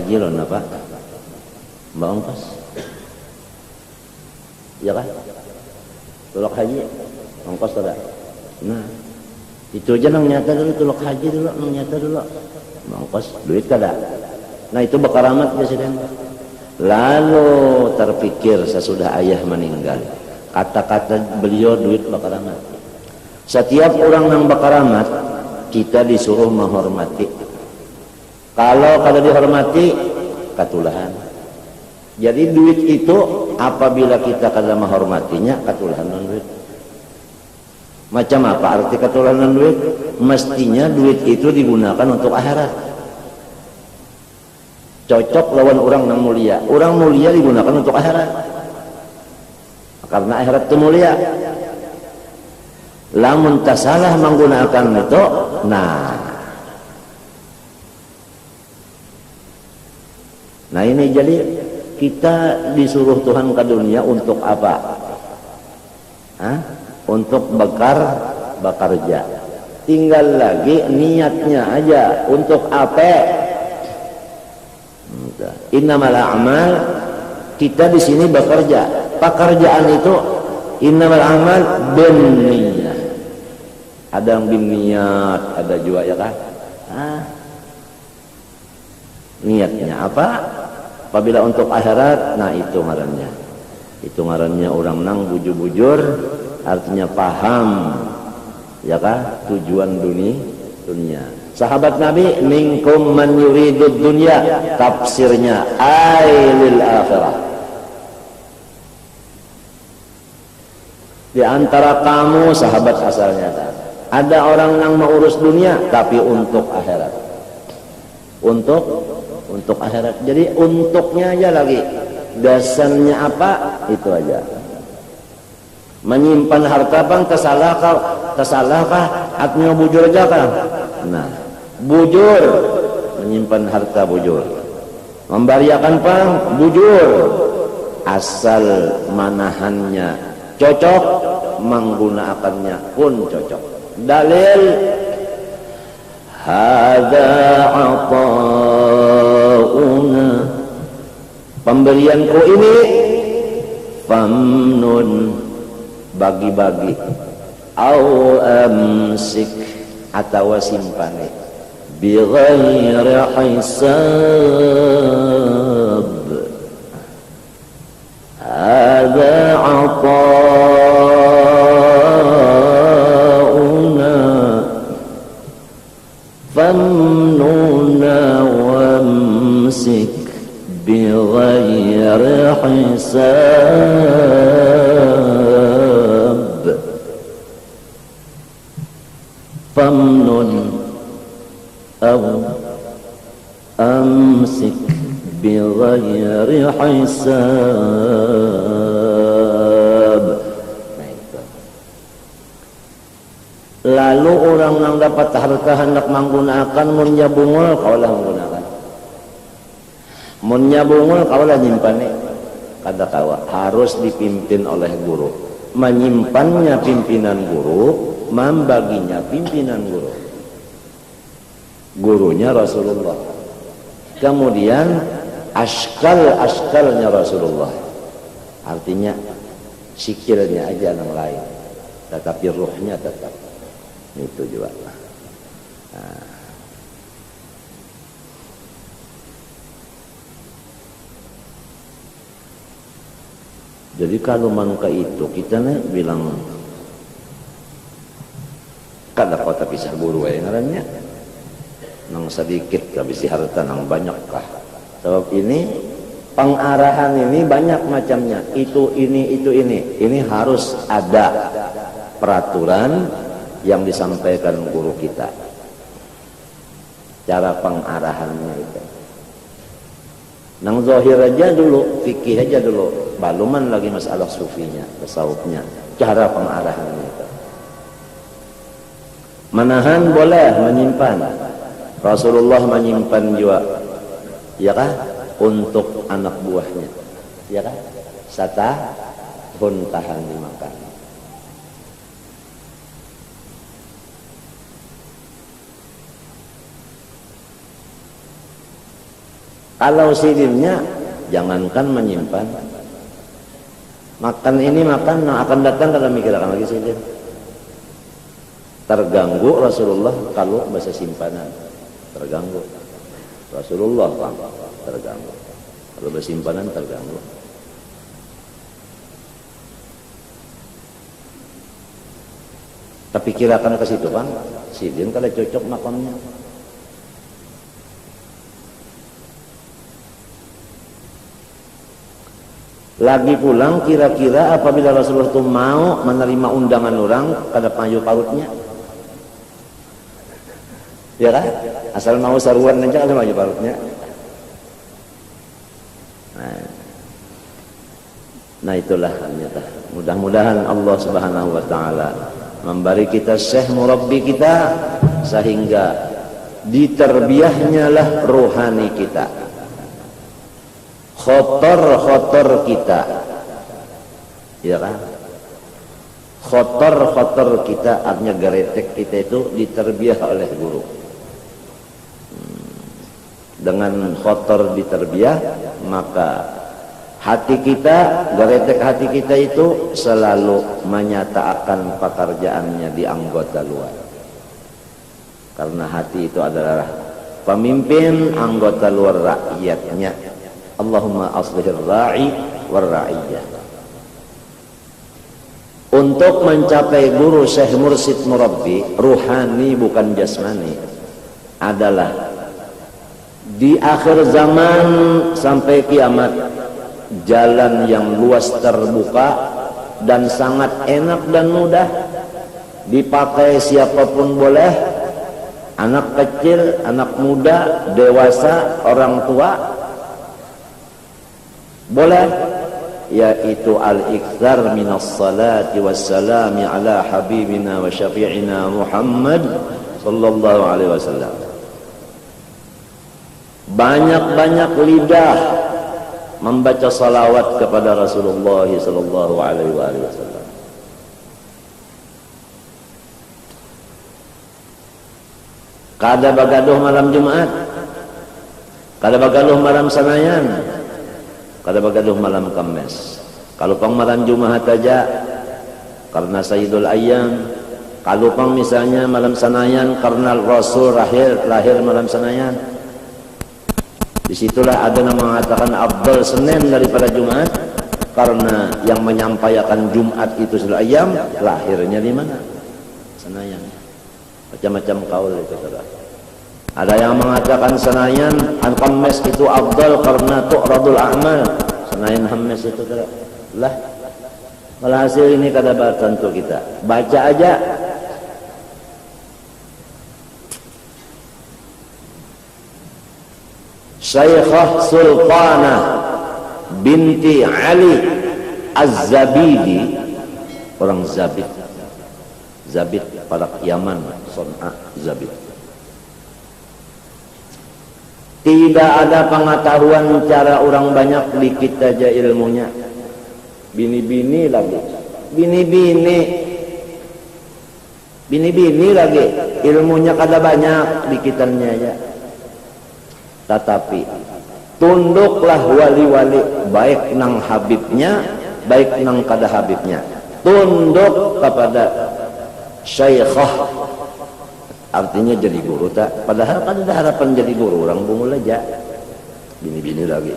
haji loh Pak. Mbak ongkos. Ya kan? Tulok haji ongkos ada. Nah, itu aja nang nyata dulu, tulok haji dulu, nang nyata dulu. Ongkos duit kada. Nah, itu bakaramat presiden. Lalu terpikir sesudah ayah meninggal. Kata-kata beliau duit bakaramat. Setiap orang nang bakaramat kita disuruh menghormati. Kalau kada dihormati katulahan. Jadi duit itu apabila kita kada menghormatinya katulahan duit. Macam apa arti katulahan duit? Mestinya duit itu digunakan untuk akhirat. Cocok lawan orang yang mulia. Orang mulia digunakan untuk akhirat. Karena akhirat itu mulia. Lamun tasalah menggunakan itu, nah ini jadi kita disuruh Tuhan ke dunia untuk apa? Untuk bekerja. Tinggal lagi niatnya aja untuk apa? Innamal a'mal, kita di sini bekerja. Pekerjaan itu innamal a'mal binniyat. Ada yang binniyat, ada juga ya kan? Niatnya apa? Apabila untuk akhirat, nah itu ngarannya. Itu ngarannya orang nang bujur-bujur, artinya paham ya kan? Tujuan dunia. Sahabat Nabi, minkum man yuridud dunya, tafsirnya ailil akhirah. Di antara kamu sahabat asalnya ada orang yang mau urus dunia tapi untuk akhirat. Untuk akhirat. Jadi untuknya aja lagi. Dasarnya apa? Itu aja. Menyimpan harta bang tersalahkah? Artinya bujur aja kan? Nah, bujur, menyimpan harta bujur. Membariakan pang bujur. Asal manahannya cocok, menggunakannya pun cocok. Dalil hadza ata'una, pemberianku ini famnun, bagi-bagi, au amsik, atau simpane, bi ghairi hisab. Hadza ata'una famnuna wamsik bi ghairi hisab. Famnun aw amsik bi ghairi hisab. Nah itu. Lalu orang yang dapat harta hendak menggunakan munnya bungul kaulah menggunakan. Munnya bungul kaulah nyimpannya. Kata kawa harus dipimpin oleh guru. Menyimpannya pimpinan guru, membaginya pimpinan guru. Gurunya Rasulullah. Kemudian askalnya Rasulullah. Artinya sikilnya aja yang lain, tetapi ruhnya tetap. Itu juga. Nah. Jadi kalau manusia itu kita nih bilang kada kota pisah guru yang ngarannya nang sedikit habis harta nang banyak kah. Sebab ini pengarahan ini banyak macamnya. Itu ini harus ada peraturan yang disampaikan guru kita. Cara pengarahannya itu. Nang zahir aja dulu, fikih aja dulu, baluman lagi masalah sufinya, tasawufnya, cara pengarahannya itu. Menahan boleh, menyimpan. Rasulullah menyimpan juga, ya kah? Untuk anak buahnya, ya kah? Pun tahan dimakan. Kalau sidinnya, jangankan menyimpan, makan ini makan, nah akan datang kalau mikirkan lagi sidin. Terganggu Rasulullah kalau bahasa simpanan, terganggu. Rasulullah terganggu. Kalau bahasa simpanan terganggu. Tapi kirakan ke situ Bang, sidin kalau cocok makamnya. Lagi pulang kira-kira apabila Rasulullah itu mau menerima undangan orang pada payu parutnya, ya kan? Asal mau saruan aja ada payu parutnya. Nah itulah ternyata. Mudah-mudahan Allah Subhanahu Wa Taala memberi kita syekh murabbi kita sehingga diterbiahnya lah rohani kita, khotor kita, ya kan? Khotor kita artinya geretek kita itu diterbiah oleh guru. Dengan khotor diterbiah, maka hati kita, geretek hati kita itu selalu menyatakan pekerjaannya di anggota luar. Karena hati itu adalah pemimpin anggota luar rakyatnya. Allahumma aslihir ra'i war ra'iyyah. Untuk mencapai guru syekh mursyid murabbi, ruhani bukan jasmani, adalah di akhir zaman sampai kiamat, jalan yang luas terbuka dan sangat enak dan mudah, dipakai siapapun boleh, anak kecil, anak muda, dewasa, orang tua boleh, yaitu al-iktsar minas salati wassalami ala habibina wa syafi'ina Muhammad sallallahu alaihi wasallam. Banyak-banyak lidah membaca salawat kepada Rasulullah sallallahu alaihi wasallam. Kada bagaduh malam Jumat, kada bagaduh malam Senayan, kada bagaduh malam Kamis. Kalau pang malam Jumat aja karena Sayyidul Ayyam, kalau pang misalnya malam Senayan karena Rasul lahir malam Senayan. Disitulah ada yang mengatakan afdal Senin daripada Jumat, karena yang menyampaikan Jumat itu Sayyidul Ayyam lahirnya di mana? Senayan. Macam-macam kaul itu saudara. Ada yang mengatakan Senayan Kamis itu afdal karena tu'radul a'mal. Senayan Kamis itu saudara. Lah, walhasil ini kada tentu kita baca aja. Syekhah Sultanah binti Ali Az-Zabidi, orang Zabid, pada Yaman, Son'a, Zabid. Tidak ada pengetahuan cara orang banyak, dikit aja ilmunya. Bini-bini lagi, bini-bini lagi, ilmunya kada banyak, dikitannya aja. Tetapi tunduklah wali-wali, baik nang habibnya, baik nang kada habibnya, tunduk kepada syekhah, artinya jadi guru tak. Padahal kan ada harapan jadi guru, orang bungul aja, bini-bini lagi,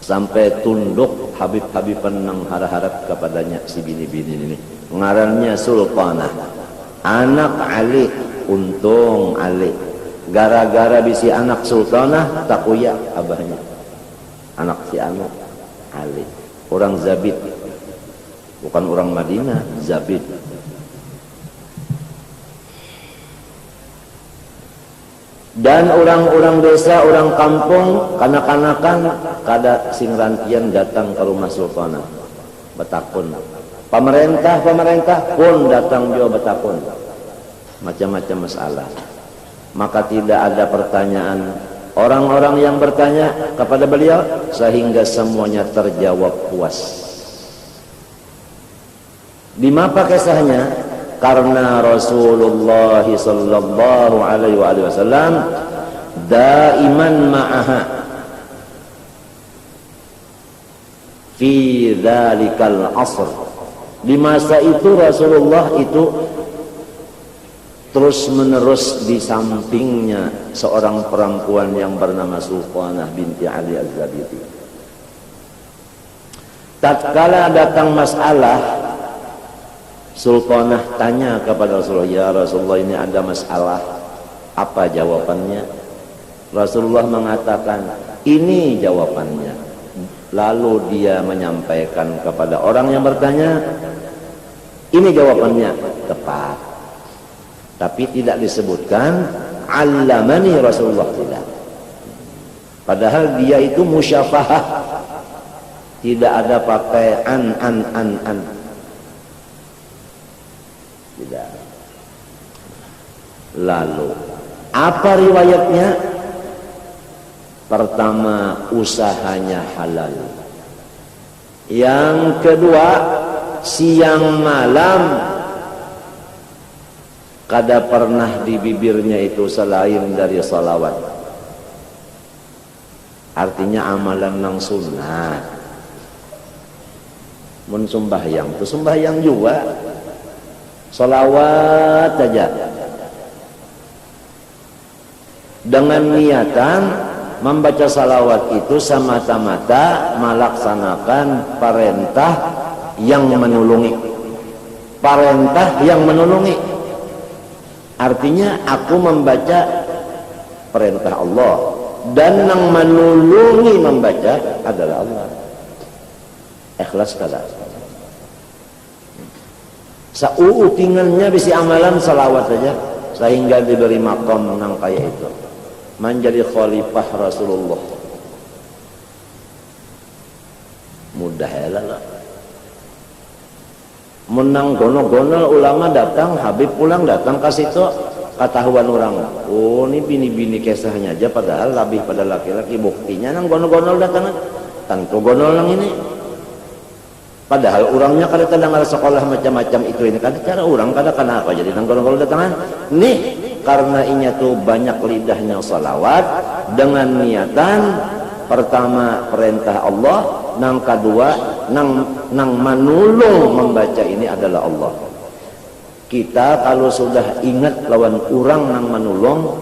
sampai tunduk habib-habiban nang harap-harap kepadanya si bini-bini ini. Ngarannya Sultanah, anak Ali, untung Ali. Gara-gara bisi anak Sultanah takuya abahnya, anak si anak Ali, orang Zabid, bukan orang Madinah, Zabid. Dan orang-orang desa, orang kampung, kanak-kanakan kada sing rantian datang ke rumah Sultanah betakun. Pemerintah pun datang juga betakun, macam-macam masalah. Maka tidak ada pertanyaan orang-orang yang bertanya kepada beliau sehingga semuanya terjawab puas. Di mana kisahnya? Karena Rasulullah sallallahu alaihi wasallam daiman ma'aha, fi dzalikal asr. Di masa itu Rasulullah itu terus menerus di sampingnya seorang perempuan yang bernama Sultanah binti Ali Az-Zabidi. Tatkala datang masalah, Sultanah tanya kepada Rasulullah, ya Rasulullah, ini ada masalah, apa jawabannya? Rasulullah mengatakan, ini jawabannya. Lalu dia menyampaikan kepada orang yang bertanya, ini jawabannya, tepat. Tapi tidak disebutkan allamani Rasulullah, tidak. Padahal dia itu musyafahah, tidak ada pakai an. Tidak. Lalu apa riwayatnya? Pertama, usahanya halal. Yang kedua, siang malam kada pernah di bibirnya itu selain dari salawat. Artinya amalan nang sunnah. Mun sembahyang itu sembahyang juga, salawat saja dengan niatan membaca salawat itu semata-mata melaksanakan perintah yang menulungi. Perintah yang menulungi artinya aku membaca perintah Allah, dan yang menulungi membaca adalah Allah. Ikhlas kada? Sautingannya bisi amalan salawat saja sehingga diberi maqam nang kaya itu, menjadi khalifah Rasulullah. Mudah ya lah. Menang gono-gono ulama datang, Habib pulang datang ke situ, ketahuan orang. Oh, ini bini-bini kisahnya aja padahal lebih pada laki-laki, buktinya nang gono-gono datang. Tentu gono lang ini. Padahal orangnya kada tendang ada sekolah macam-macam itu ini, kada cara orang kada kenapa jadi nang gono-gono datangan. Nih karena inya tuh banyak lidahnya salawat dengan niatan pertama perintah Allah, nang kedua nang manulung membaca ini adalah Allah. Kita kalau sudah ingat lawan orang nang manulung,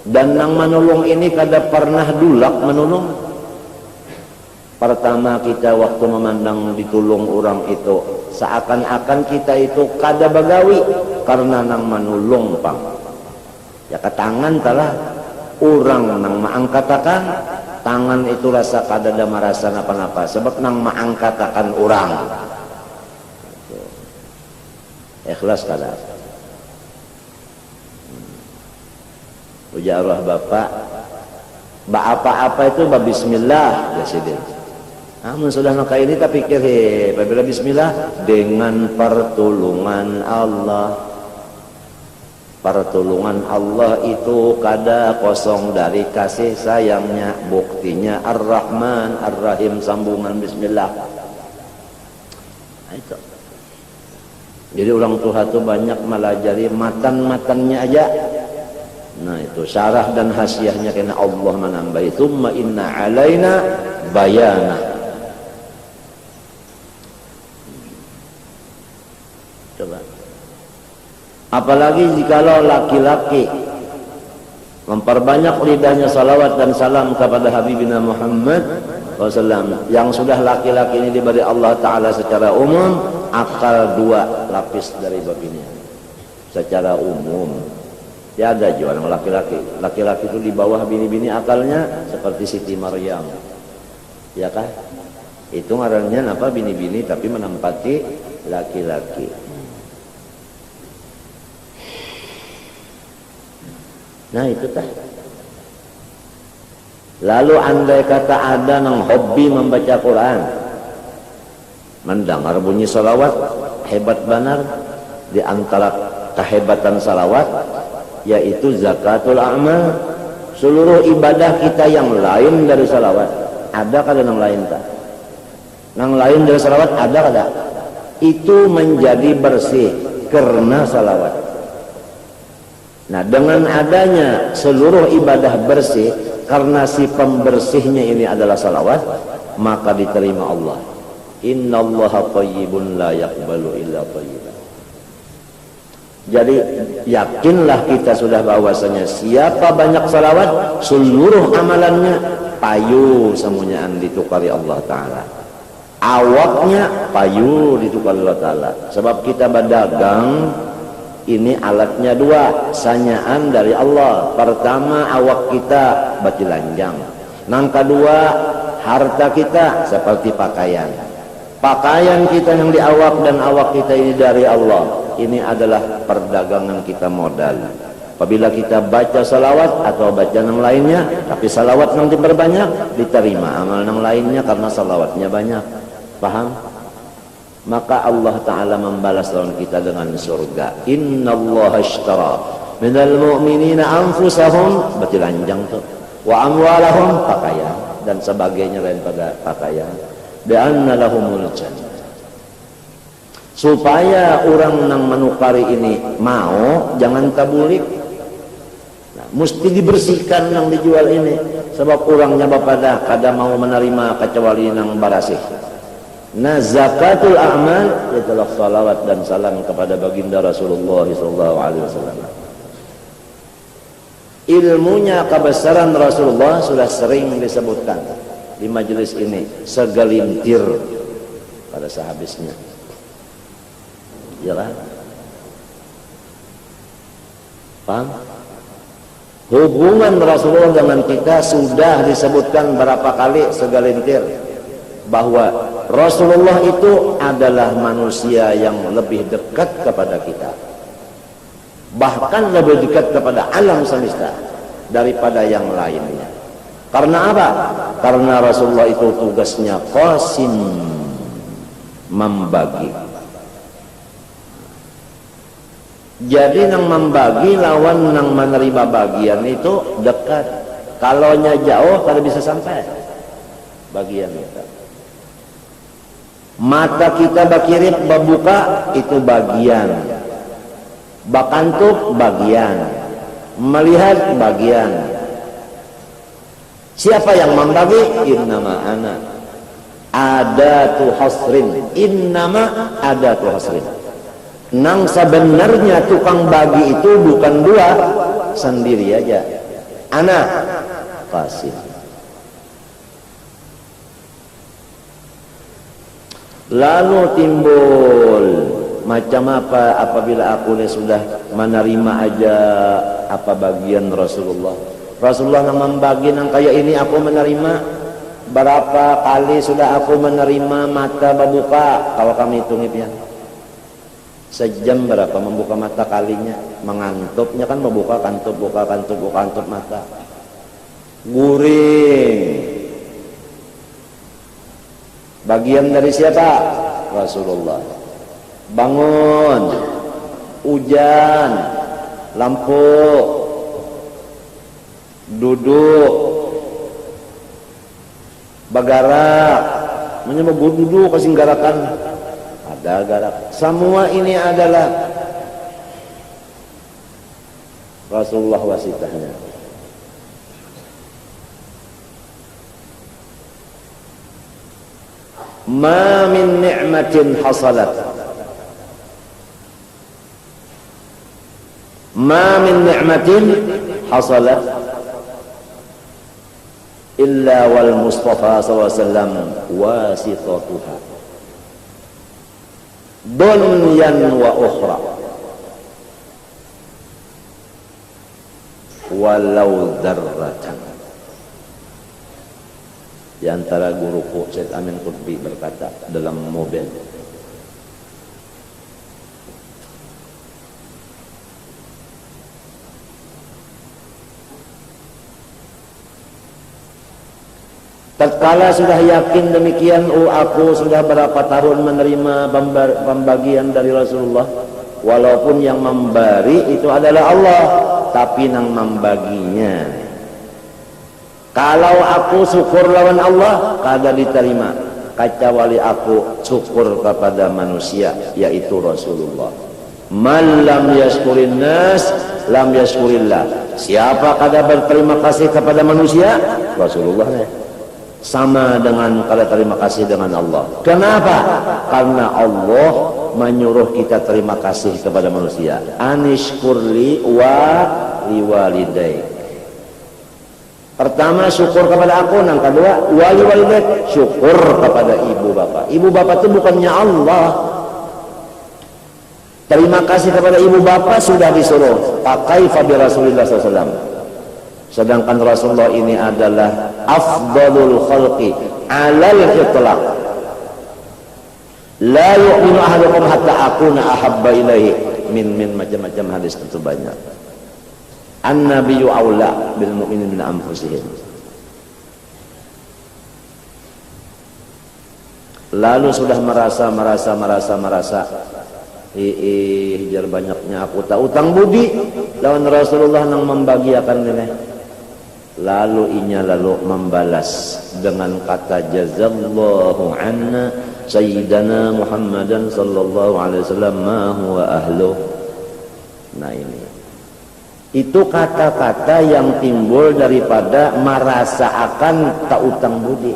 dan nang manulung ini kada pernah dulak manulung. Pertama kita waktu memandang ditulung orang itu seakan-akan kita itu kada bagawi karena nang manulung pang. Ya ke tangan telah orang nang maangkatakan tangan itu rasa kada ada merasa napa-napa sebab nang maangkatakan orang. Ikhlas kada? Ujar Allah Bapak, apa-apa itu bismillah ya sidin. Namun sudah maka ini tak pikir apabila bismillah dengan pertolongan Allah. Pertolongan Allah itu kada kosong dari kasih sayangnya. Buktinya Ar-Rahman Ar-Rahim sambungan bismillah. Nah, itu. Jadi orang tua itu banyak melajari matan-matannya aja. Nah itu syarah dan hasiahnya karena Allah menambah itu ma inna alaina bayana. Coba. Apalagi jikalau laki-laki memperbanyak lidahnya salawat dan salam kepada Habibina Muhammad SAW. Yang sudah laki-laki ini diberi Allah Ta'ala secara umum akal 2 lapis dari babinya secara umum. Ya ada juga orang laki-laki itu di bawah bini-bini akalnya seperti Siti Maryam, ya kan? Itu ngarannya apa, bini-bini tapi menempati laki-laki. Nah itu tah. Lalu andai kata ada yang hobi membaca Quran, mendengar bunyi salawat hebat benar. Di antara kehebatan salawat yaitu zakatul amal. Seluruh ibadah kita yang lain dari salawat, ada kada yang lain tak? Yang lain dari salawat ada kada? Itu menjadi bersih karena salawat. Nah, dengan adanya seluruh ibadah bersih, karena si pembersihnya ini adalah salawat, maka diterima Allah. Innallaha thayyibun la yaqbalu illa thayyiban. Jadi yakinlah kita sudah bahwasanya siapa banyak salawat, seluruh amalannya payu semuanya ditukari Allah Ta'ala. Awaknya payu ditukari Allah Ta'ala. Sebab kita berdagang, ini alatnya dua, sanyaan dari Allah. Pertama, awak kita bati lanjang. Yang kedua, harta kita seperti pakaian. Pakaian kita yang di awak dan awak kita ini dari Allah. Ini adalah perdagangan kita modal. Apabila kita baca salawat atau baca yang lainnya, tapi salawat nanti berbanyak, diterima amal yang lainnya karena salawatnya banyak. Paham? Maka Allah Ta'ala membalas lawan kita dengan surga. Innallaha ashtara minal mu'minina anfusahum, berarti lanjang tuh, wa amwalahum, pakaian dan sebagainya lain pada pakaian, bi'anna lahumul jannah. Supaya orang yang menukari ini mau, jangan tabulik. Nah, mesti dibersihkan yang dijual ini. Sebab orangnya bapada kada mau menerima kecuali yang barasih. Nah, zakatul a'mal itulah salawat dan salam kepada baginda Rasulullah SAW. Ilmunya kebesaran Rasulullah sudah sering disebutkan di majelis ini, segelintir pada sehabisnya. Ya kan? Paham? Hubungan Rasulullah dengan kita sudah disebutkan berapa kali segelintir, bahwa Rasulullah itu adalah manusia yang lebih dekat kepada kita, bahkan lebih dekat kepada alam semesta daripada yang lainnya. Karena apa? Karena Rasulullah itu tugasnya qasim, membagi. Jadi nang membagi lawan nang menerima bagian itu dekat. Kalau nya jauh kada bisa sampai bagian itu. Mata kita bakirip babuka itu bagian, bakantuk bagian, melihat bagian. Siapa yang membagi? Innama ana adatu hasrin. Innama adatu hasrin. Nang sebenarnya tukang bagi itu bukan dua, sendiri aja. Ana kasih. Lalu timbul macam apa apabila aku sudah menerima aja apa bagian Rasulullah. Rasulullah yang membagi nang kayak ini aku menerima. Berapa kali sudah aku menerima mata berbuka? Kalau kami hitung ya. Sejam berapa membuka mata kalinya? Mengantupnya kan membuka kantup, buka kantup, buka kantup mata. Guring. Bagian dari siapa? Rasulullah. Bangun, hujan, lampu, duduk, bagarak, menyebut duduk kasih garakan. Ada garak. Semua ini adalah Rasulullah wasitahnya. Ma min ni'matin hasalat, ma min ni'matin hasalat illa wal Mustafa sallallahu alaihi wasallam wasitatuha dunyan wa ukhra walau dzarratan. Di antara guruku Syekh Amin Qutbi berkata dalam mobil, tatkala sudah yakin demikian, aku sudah berapa tahun menerima pembagian dari Rasulullah, walaupun yang memberi itu adalah Allah, tapi nang membaginya. Kalau aku syukur lawan Allah, kada diterima. Kecuali aku syukur kepada manusia, yaitu Rasulullah. Man lam yashkurin nas lam yashkurillah. Siapa kada berterima kasih kepada manusia, Rasulullah sama dengan kada terima kasih dengan Allah. Kenapa? Karena Allah menyuruh kita terima kasih kepada manusia. Anishkurli wa liwalidaik. Pertama syukur kepada aku, yang kedua wali walidaik, syukur kepada ibu bapak. Ibu bapak itu bukannya Allah. Terima kasih kepada ibu bapak sudah disuruh. Pakai fabi Rasulullah SAW. Sedangkan Rasulullah ini adalah afdalul khalqi alal itlaq. La yu'minu ahadukum hatta akuna ahabba ilaihi min macam-macam hadis tentu banyak. An-nabiyyu aula bil mu'minin min anfusihim. Lalu sudah merasa jar banyaknya aku tak utang budi lawan Rasulullah nang membagiakan ini. Lalu membalas dengan kata jazallahu anna sayyidana Muhammadan sallallahu alaihi wasallam ma huwa ahlu. Nah ini itu kata-kata yang timbul daripada merasa akan tak utang budi.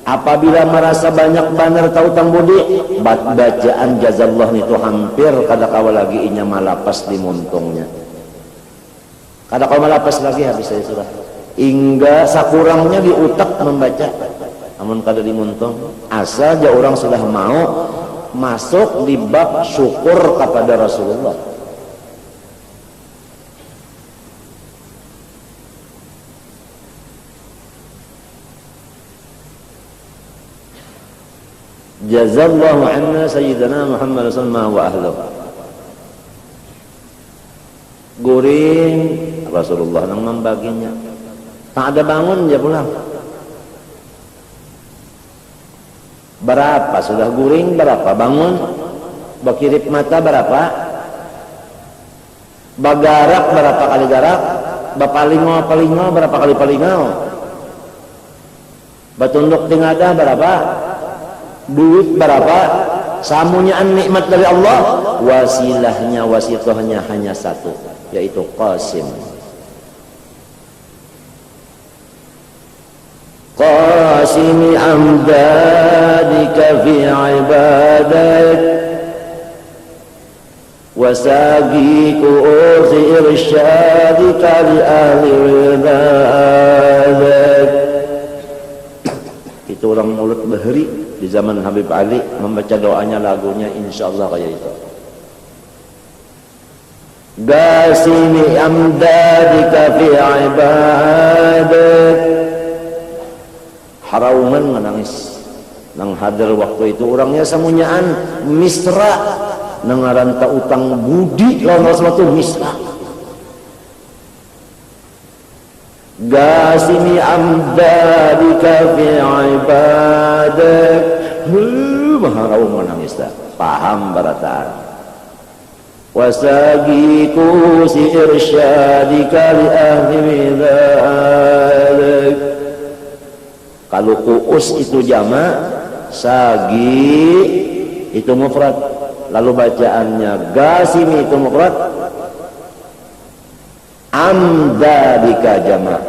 Apabila merasa banyak benar tak utang budi, bacaan jazallah itu hampir kada kawa lagi inya malapas di muntungnya. Kada kawa malapas lagi habis saya sudah. Hingga sakurangnya di utak membaca. Namun kada di muntung. Asal aja orang sudah mau masuk di bab syukur kepada Rasulullah. Jazallahu anna sayyidina Muhammad sallallahu wa ahlu. Guring Rasulullah nang membaginya. Tak ada bangun dia pulang. Berapa sudah guring, berapa bangun, bakirip mata berapa, bagarak berapa kali garak, bapalingo berapa kali palingo, batunduk tingadah berapa, duit berapa, samunyaan nikmat dari Allah, wasilahnya wasitohnya hanya satu, yaitu Qasim. Qasimi amdadika fi ibadat wasagi ku'uzi irsyadika li ahli ibadat. Itu orang mulut bahri di zaman Habib Ali membaca doanya lagunya insyaallah kayak itu. Qasimi amdadika fi ibadat. Harauman menangis nang hadir waktu itu orangnya samunyaan misra nang ngaranta utang budi lawan Rasulullah itu misra. Gasimi amdadika fi ibadak. Harauman menangis dah. Paham barataan. Wasagiku si irsyadika li ahli bidzalik. Kalau kuus itu jamak, sagi itu mufrad. Lalu bacaannya gasimi itu mufrad, amdadika jamak.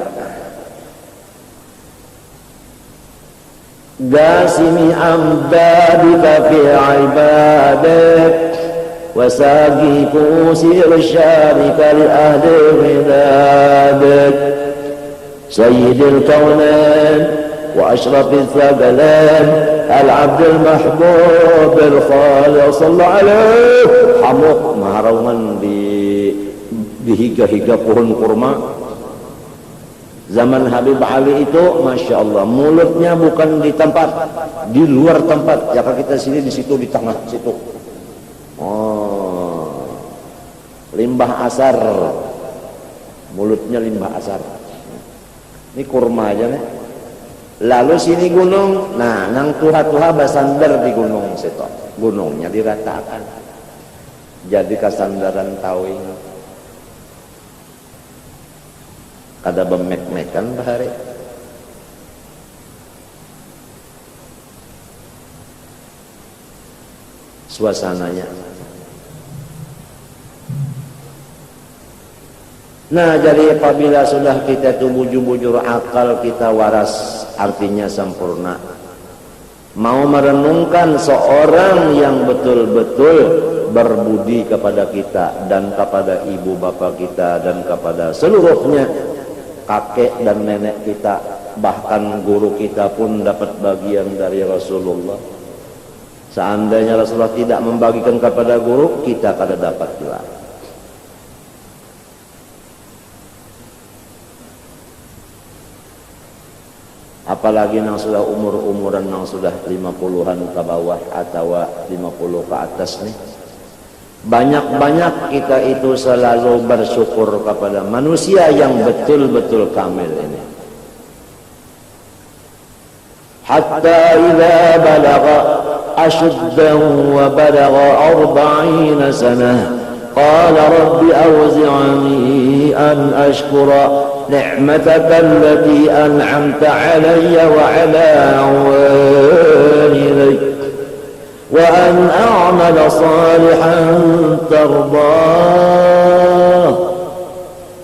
Gasimi amdadika fi ibadat wasagi kusi irsyadika li ahli bidzalik. Sayyidil kaunain وأشرف الثقلين العبد المحبوب الخالق صلى الله عليه hamuk maharaungan di higa-higa pohon kurma. Zaman Habib Ali itu Masya Allah mulutnya bukan di tempat, di luar tempat. Jika kita sini di situ di tengah situ. Oh, limbah asar, mulutnya limbah asar. Ini kurma aja nih. Lalu sini gunung, nah nang tuha-tuha basandar di gunung situ. Gunungnya diratakan. Jadi kasandaran tawing. Kada bemek-mekan bahari. Suasananya. Nah, jadi apabila sudah kita itu bujur-bujur akal kita waras, artinya sempurna. Mau merenungkan seorang yang betul-betul berbudi kepada kita dan kepada ibu bapa kita dan kepada seluruhnya kakek dan nenek kita, bahkan guru kita pun dapat bagian dari Rasulullah. Seandainya Rasulullah tidak membagikan kepada guru, kita kada dapat juga. Apalagi yang sudah umur-umuran yang sudah 50-an ke bawah atau 50 ke atas nih. Banyak-banyak kita itu selalu bersyukur kepada manusia yang betul-betul kamil ini. Hatta idza balagha ashuddahu wa balagha 40 sanah qala rabbi awzi'ni an ashkura نعمتك التي أنعمت علي وعلى والدي وأن أعمل صالحا ترضاه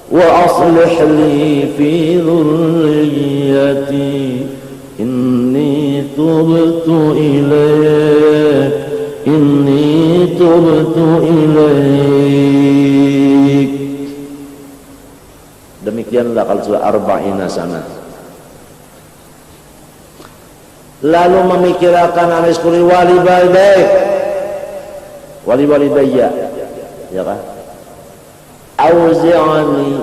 وأصلح لي في ذريتي إني تبت إليك Demikianlah kalau sudah 40 sana. Lalu memikirkan aniskuri wali walidayya, ya kan? Auzi'ani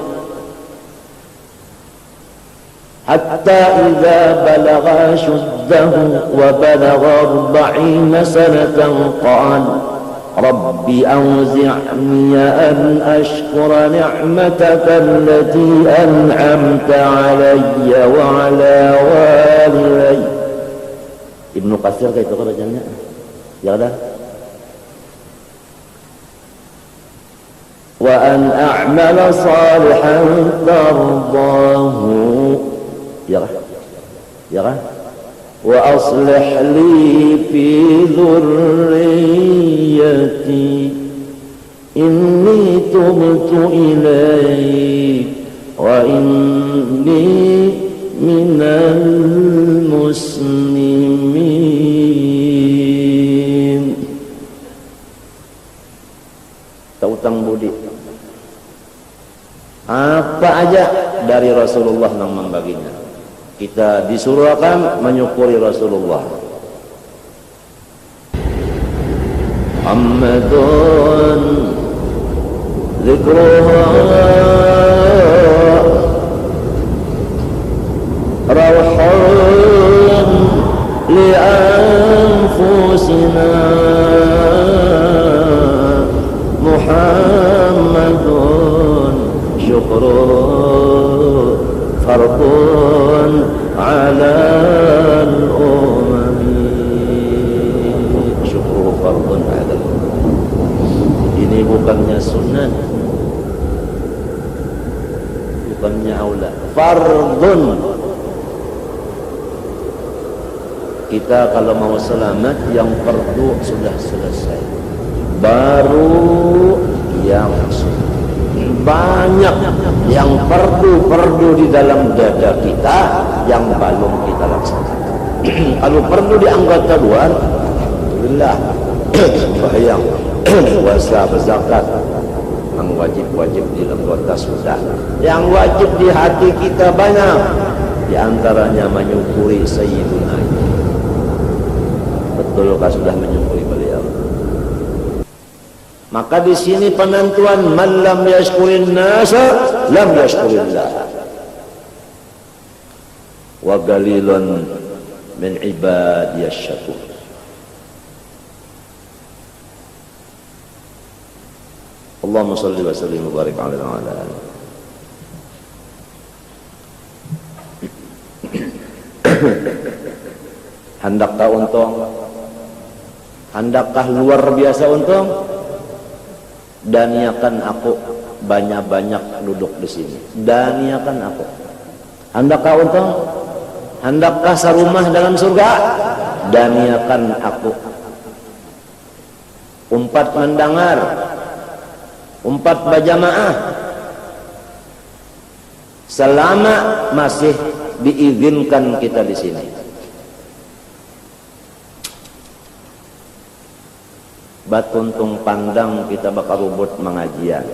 hatta idza balagha shuddahu wa balagha 40 sanatan qala Rabbi awzi'ni an ashkura ni'mataka allati an'amta 'alayya wa 'ala walidayya. Ibnu Katsir kayak itu bacanya. Ya dah. Wa an a'mala salihan tardahu. Ya kan? Ya kan? Wa aslih li fi dhurriyyati inni tubtu ilaik wa inni minal muslimin. Utang budi apa aja dari Rasulullah yang membaginya. Kita disuruh akan menyukuri Rasulullah. Muhammadun dzikruha rawhan li anfusina Muhammadun syukruhu fardun ala al-umami. Syukruhu fardun ala al-umami. Ini bukannya sunnah, bukannya aula, fardun. Kita kalau mau selamat yang fardu sudah selesai, baru yang sunnah. Banyak yang perdu di dalam dada kita yang belum kita laksanakan. Kalau perdu di anggota luar, alhamdulillah, sembahyang, puasa, zakat, yang wajib-wajib di anggota sudah. Yang wajib di hati kita banyak, di antaranya menyukuri Sayyiduna. Betulkah sudah menyukuri beliau? Maka di sini penentuan man lam yashkurin nasa lam yashkurillah. Wa qalilun min ibadiyas syakur. Allahumma shalli wa sallim wa barik ala alihi. Hendakkah untung? Hendakkah luar biasa untung? Daniakan aku banyak-banyak duduk di sini. Daniakan aku. Hendakkah untung? Hendakkah sarumah dalam surga? Daniakan aku. Umpat mendengar, umpat berjamaah, selama masih diizinkan kita di sini. Batuntung pandang kita bakal rubut mengajian,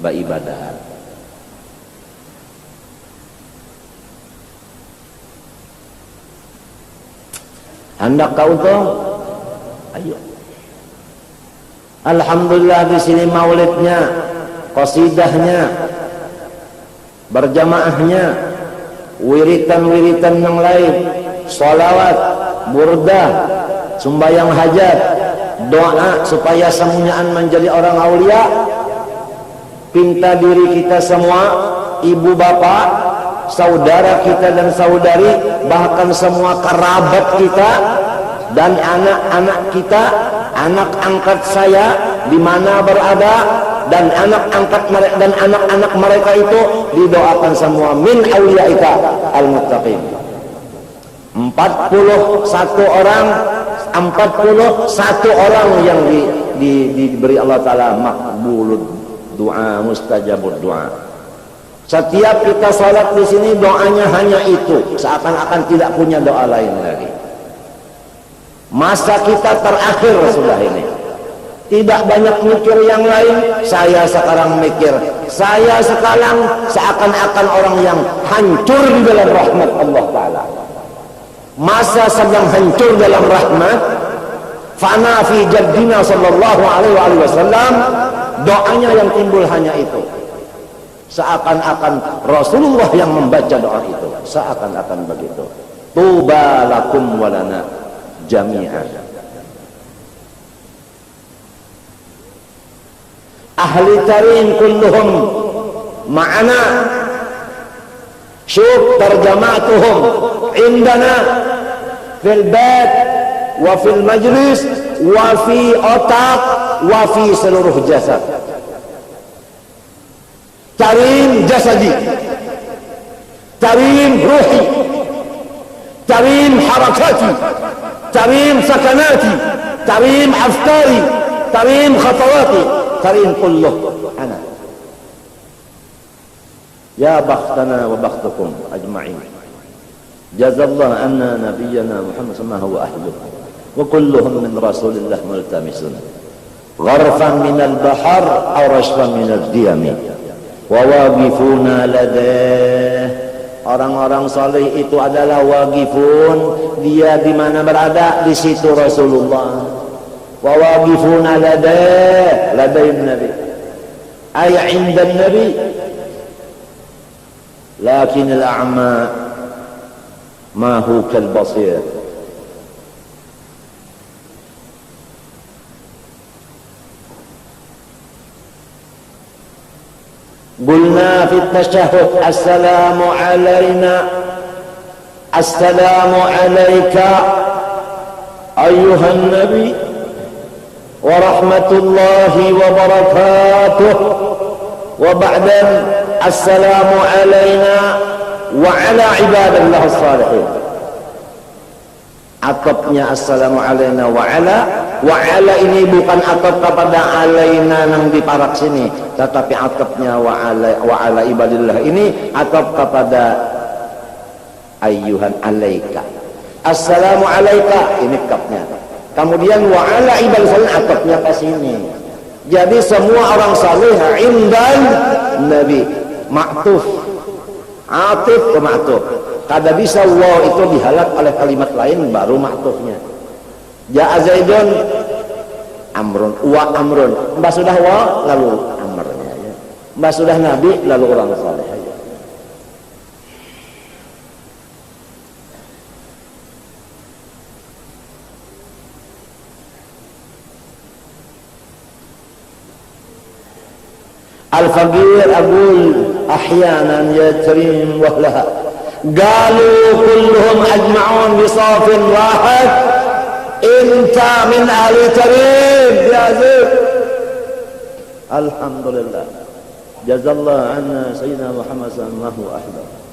beribadah. Hendak kau dong, ayo. Alhamdulillah di sini maulidnya, qasidahnya, berjamaahnya, wiritan-wiritan yang lain, sholawat, burdah, sembahyang hajat, doa supaya semuanya menjadi orang aulia. Pinta diri kita semua, ibu bapak, saudara kita dan saudari, bahkan semua kerabat kita dan anak-anak kita, anak angkat saya di mana berada, dan anak-anak mereka itu didoakan semua min auliaika al-muttaqin. 41 orang yang diberi Allah Ta'ala makbulud doa, mustajabud doa. Setiap kita salat di sini doanya hanya itu, seakan-akan tidak punya doa lain lagi. Masa kita terakhir sudah ini, tidak banyak mikir yang lain. Saya sekarang mikir, saya sekarang seakan-akan orang yang hancur di dalam rahmat Allah Ta'ala. Masa sedang hancur dalam rahmat, fana fi jaddina sallallahu alaihi wasallam, doanya yang timbul hanya itu. Seakan-akan Rasulullah yang membaca doa itu, seakan-akan begitu. Tuba lakum walana jami'an. Ahli tarin kulluhum ma'ana. Syuf tarjamatuhum indana fil bait wa fil majlis wa fi otak wa fi seluruh jasad. Tarim jasadi, tarim ruhi, tarim harakati, tarim sakanati, tarim afkari, tarim khatawati, tarim kulluh ana. Ya bakhtana wa bakhtukum ajma'in. Jazallahu anna nabiyyana Muhammad sallallahu alaihi wasallam wa kulluhum min rasulillah multamisun gharfan min al-bahr aw rashfan min al-diyami wa waqifuna ladah. Orang-orang saleh itu adalah waqifun, dia di mana berada di situ Rasulullah. Wa waqifuna ladah, ladain nabi ay 'inda nabi. Lakin al-a'ma ma hu kal basir. قلنا في التشهد السلام علينا السلام عليك أيها النبي ورحمة الله وبركاته وبعدا السلام علينا وعلى عباد الله الصالحين. Atapnya assalamu alayna wa ala ini bukan atap kepada alaina yang di parak sini, tetapi atapnya wa ala ibadillah ini atap kepada ayyuhan alaika. Assalamu alayka ini kapnya. Kemudian wa ala ibadillah atapnya ke sini. Jadi semua orang saleh indan nabi ma'tuf atif ke ma'tuf. Kada bisa wa itu dihalat oleh kalimat lain baru ma'tufnya. Ja'a Zaidun amrun wa amrun. Mbah sudah wa lalu amrnya ya. Mbah sudah nabi lalu orang saleh aja. Al-Faqir aqul ahyanan ya karim wahlaha قالوا كلهم أجمعون بصف واحد أنت من أهل كريم يا زيد. الحمد لله جزا الله عنا سيدنا محمد صلى الله عليه وسلم.